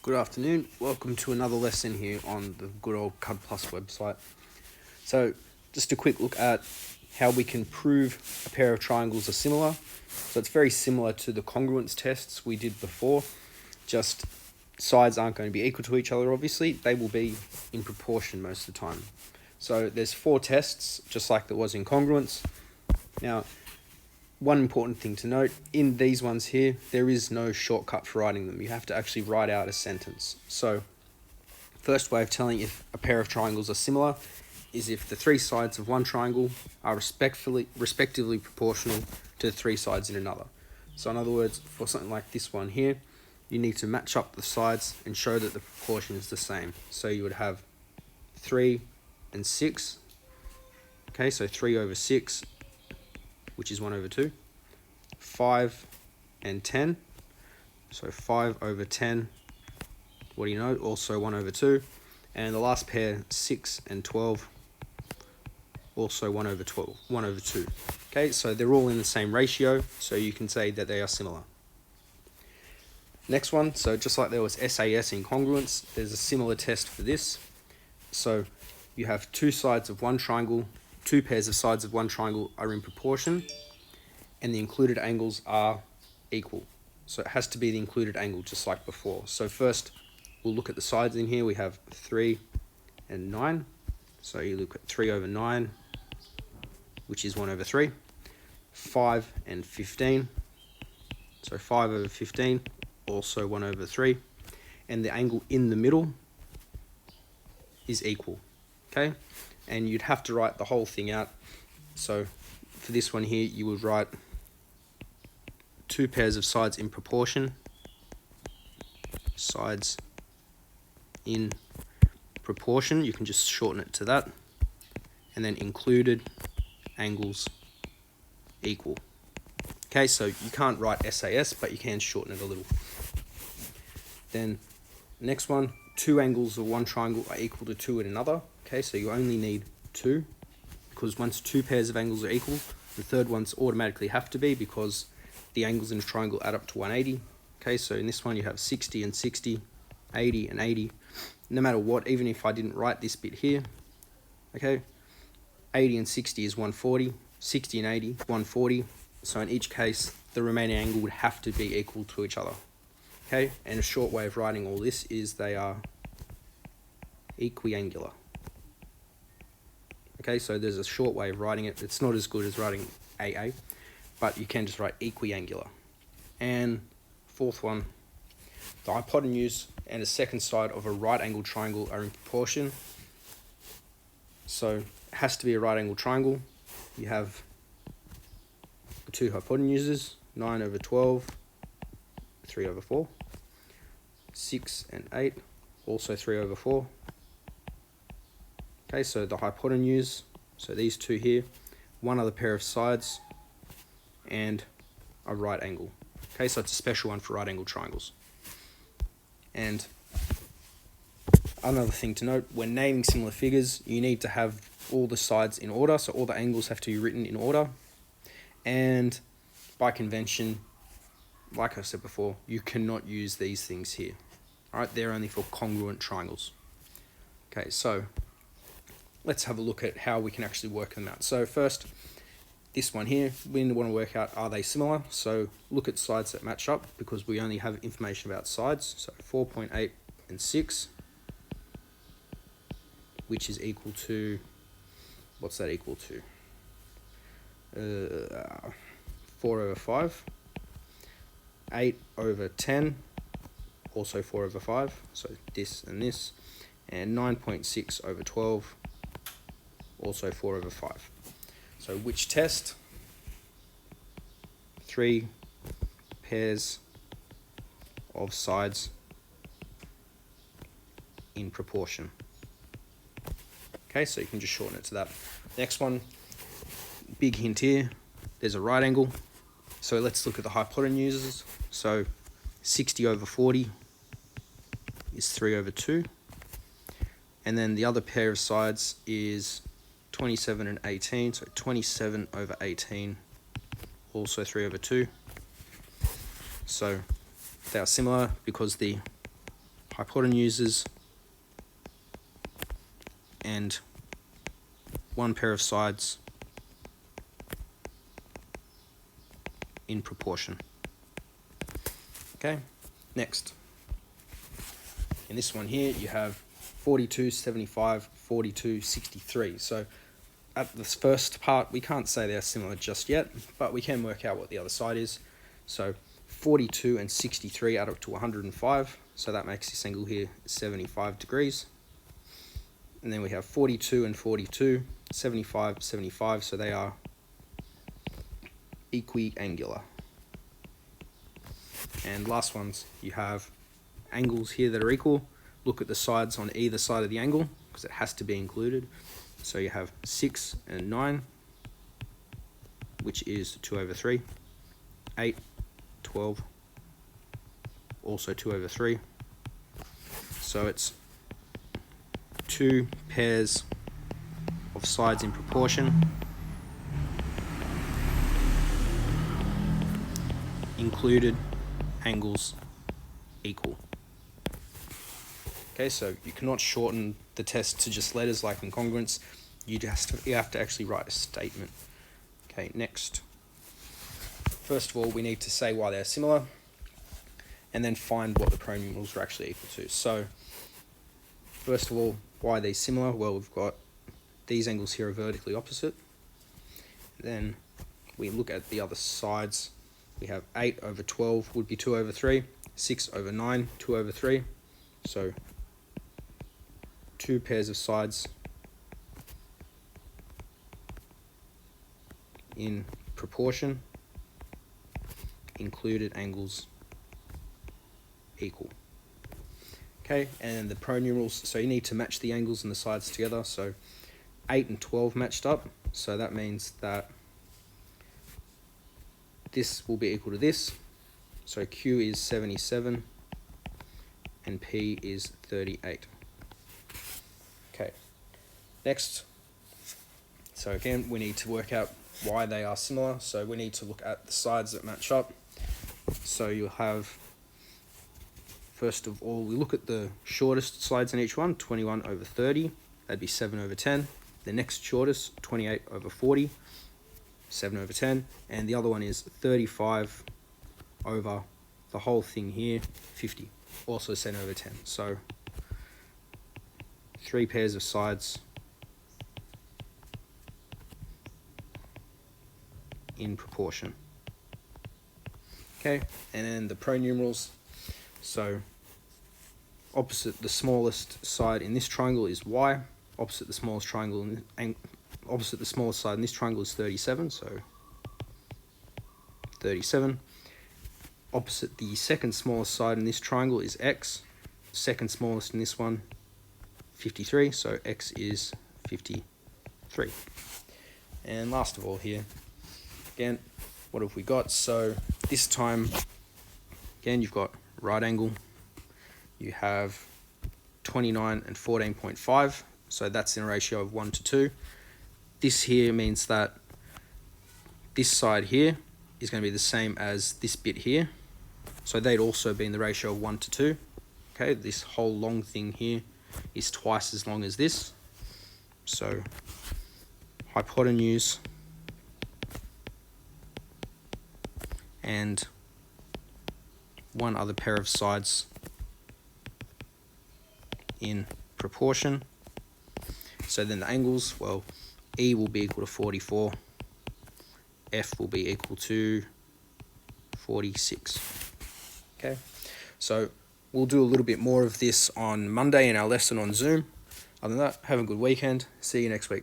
Good afternoon, welcome to another lesson here on the good old CUD Plus website. So just a quick look at how we can prove a pair of triangles are similar. So it's very similar to the congruence tests we did before, just sides aren't going to be equal to each other obviously, they will be in proportion most of the time. So there's 4 tests, just like there was in congruence. Now, one important thing to note, in these ones here, there is no shortcut for writing them. You have to actually write out a sentence. So, first way of telling if a pair of triangles are similar is if the 3 sides of one triangle are respectively proportional to the 3 sides in another. So in other words, for something like this one here, you need to match up the sides and show that the proportion is the same. So you would have 3 and 6. Okay, so 3 over 6, which is 1 over 2, 5 and 10, so 5 over 10, what do you know, also 1 over 2, and the last pair, 6 and 12, also 1 over 12, 1 over 2. Okay, so they're all in the same ratio, so you can say that they are similar. Next one, so just like there was SAS in congruence, there's a similar test for this. So you have 2 sides of one triangle, 2 pairs of sides of one triangle are in proportion, and the included angles are equal. So it has to be the included angle, just like before. So first, we'll look at the sides in here. We have 3 and 9. So you look at 3 over 9, which is 1 over 3. 5 and 15. So 5 over 15, also 1 over 3. And the angle in the middle is equal. Okay? And you'd have to write the whole thing out. So for this one here, you would write 2 pairs of sides in proportion, sides in proportion, you can just shorten it to that, and then included angles equal. Okay, so you can't write SAS, but you can shorten it a little. Then next one, 2 angles of one triangle are equal to 2 in another. Okay, so you only need 2, because once 2 pairs of angles are equal, the third ones automatically have to be, because the angles in a triangle add up to 180. Okay, so in this one you have 60 and 60, 80 and 80. No matter what, even if I didn't write this bit here, okay, 80 and 60 is 140, 60 and 80, 140. So in each case, the remaining angle would have to be equal to each other. Okay, and a short way of writing all this is they are equiangular. Okay, so there's a short way of writing it. It's not as good as writing AA, but you can just write equiangular. And fourth one, the hypotenuse and the second side of a right angled triangle are in proportion. So it has to be a right angled triangle. You have 2 hypotenuses, 9 over 12, 3 over 4, 6 and 8, also 3 over 4. Okay, so the hypotenuse, so these 2 here, one other pair of sides, and a right angle. Okay, so it's a special one for right angled triangles. And another thing to note, when naming similar figures, you need to have all the sides in order, so all the angles have to be written in order. And by convention, like I said before, you cannot use these things here. Alright, they're only for congruent triangles. Okay, so let's have a look at how we can actually work them out. So first, this one here, we want to work out, are they similar? So look at sides that match up, because we only have information about sides. So 4.8 and 6, which is equal to, what's that equal to? 4 over 5. 8 over 10, also 4 over 5, so this and this. And 9.6 over 12, also 4 over 5. So which test? 3 pairs of sides in proportion. Okay, so you can just shorten it to that. Next one, big hint here, there's a right angle. So let's look at the hypotenuses. So 60 over 40 is 3 over 2. And then the other pair of sides is 27 and 18, so 27 over 18, also 3 over 2. So they are similar because the hypotenuses and one pair of sides in proportion. Okay, next. In this one here, you have 42, 75, 42, 63. So at this first part, we can't say they're similar just yet, but we can work out what the other side is. So 42 and 63 add up to 105. So that makes this angle here 75 degrees. And then we have 42 and 42, 75, 75. So they are equiangular. And last ones, you have angles here that are equal. Look at the sides on either side of the angle because it has to be included. So you have 6 and 9, which is 2/3. 8, 12, also 2/3. So it's 2 pairs of sides in proportion, included angles equal. Okay, so you cannot shorten the test to just letters like incongruence. You have to actually write a statement. Okay, next. First of all, we need to say why they're similar, and then find what the pronumerals are actually equal to. So, first of all, why are they similar? Well, we've got these angles here are vertically opposite. Then we look at the other sides. We have 8/12 would be 2/3, 6/9, 2/3. So 2 pairs of sides in proportion, included angles equal. Okay, and the pronumerals, so you need to match the angles and the sides together. So 8 and 12 matched up, so that means that this will be equal to this. So Q is 77 and P is 38. Okay, next. So again, we need to work out why they are similar. So we need to look at the sides that match up. So you'll have, first of all, we look at the shortest sides in each one, 21/30, that'd be 7/10. The next shortest, 28/40, 7/10. And the other one is 35 over the whole thing here, 50, also 7/10. So 3 pairs of sides in proportion. Okay, and then the pronumerals. So opposite the smallest side in this triangle is y. Opposite the smallest triangle opposite the smallest side in this triangle is 37. So 37. Opposite the second smallest side in this triangle is x. Second smallest in this one, 53. So x is 53. And last of all here, again, what have we got? So this time, again, you've got right angle. You have 29 and 14.5. So that's in a ratio of 1 to 2. This here means that this side here is going to be the same as this bit here. So they'd also be in the ratio of 1 to 2. Okay, this whole long thing here is twice as long as this. So hypotenuse and one other pair of sides in proportion. So then the angles, well, E will be equal to 44, F will be equal to 46. Okay, so we'll do a little bit more of this on Monday in our lesson on Zoom. Other than that, have a good weekend. See you next week.